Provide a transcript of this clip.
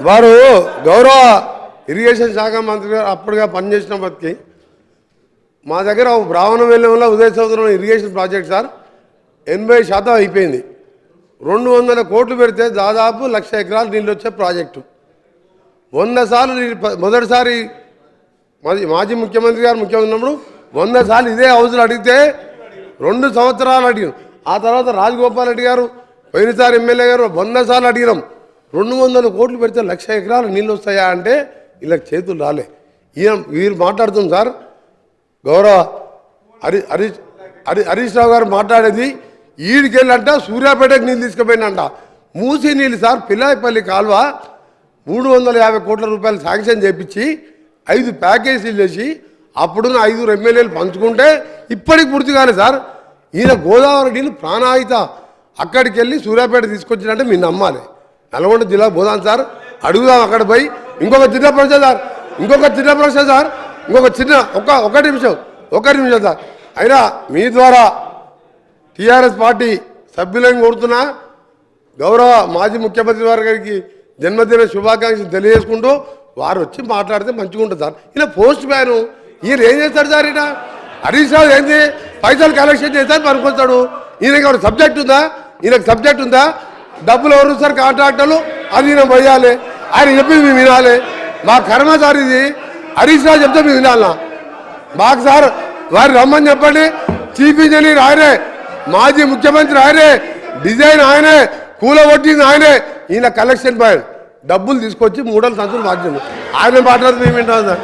వారు గౌరవ ఇరిగేషన్ శాఖ మంత్రి గారు అప్పుడుగా పనిచేసినప్పటికీ మా దగ్గర బ్రాహ్మణ వెల్లంలో ఉదయ సముద్రం ఇరిగేషన్ ప్రాజెక్ట్ సార్ 80% అయిపోయింది. 200 కోట్లు పెడితే దాదాపు 1,00,000 ఎకరాలు నీళ్ళు వచ్చే ప్రాజెక్టు. 100 సార్లు మొదటిసారి మాజీ ముఖ్యమంత్రి గారు ముఖ్యమంత్రి ఉన్నప్పుడు 100 సార్లు ఇదే హౌస్లో అడిగితే 2 సంవత్సరాలు అడిగాం. ఆ తర్వాత రాజగోపాల్ రెడ్డి గారు పోయినసారి ఎమ్మెల్యే గారు 100 సార్లు అడిగినాం. 200 కోట్లు పెడితే 1,00,000 ఎకరాలు నీళ్ళు వస్తాయా అంటే ఇలా చేతులు రాలే. వీరు మాట్లాడుతుంది సార్ గౌరవ హరీష్ రావు గారు మాట్లాడేది ఈడికెళ్ళంట సూర్యాపేటకు నీళ్ళు తీసుకుపోయినంట. మూసి నీళ్ళు సార్ పిల్లాయిపల్లి కాలువ 350 కోట్ల రూపాయలు శాంక్షన్ చేయించి 5 ప్యాకేజీలు చేసి అప్పుడున్న 5 ఎమ్మెల్యేలు పంచుకుంటే ఇప్పటికి పూర్తి కాలేదు సార్. ఈయన గోదావరి నీళ్ళు ప్రాణాయిత అక్కడికి వెళ్ళి సూర్యాపేట తీసుకొచ్చినట్టే మీరు నమ్మాలి. నల్గొండ జిల్లా పోదాం సార్, అడుగుదాం అక్కడ పోయి. ఇంకొక చిన్న ప్రశ్న సార్, ఒక నిమిషం సార్. అయినా మీ ద్వారా టీఆర్ఎస్ పార్టీ సభ్యులను కోరుతున్నా గౌరవ మాజీ ముఖ్యమంత్రి వారి గారికి జన్మదిన శుభాకాంక్షలు తెలియజేసుకుంటూ వారు వచ్చి మాట్లాడితే మంచిగా ఉంటుంది సార్. ఇలా పోస్ట్ మ్యాన్ ఈయన ఏం చేస్తాడు సార్? ఈయన హరీష్ రావు ఏంది పైసలు కలెక్షన్ చేస్తాడు పనుకొస్తాడు. ఈయనకి సబ్జెక్ట్ ఉందా? డబ్బులు ఎవరు సార్? కాంట్రాక్టర్లు. అది ఈయన పోయాలి, ఆయన చెప్పి మేము వినాలి. మా కర్మ సార్ ఇది. హరీష్ రావు చెప్తే మేము వినాలన్నా మాకు సార్? వారు రమ్మని చెప్పండి. చీఫ్ ఇంజనీర్ ఆయనే, మాజీ ముఖ్యమంత్రి ఆయనే, డిజైన్ ఆయనే, కూలగొట్టింది ఆయనే. ఈయన కలెక్షన్ పాయింట్ డబ్బులు తీసుకొచ్చి 3 సంచులు మార్చింది. ఆయన మాట్లాడితే మేము వింటాం సార్.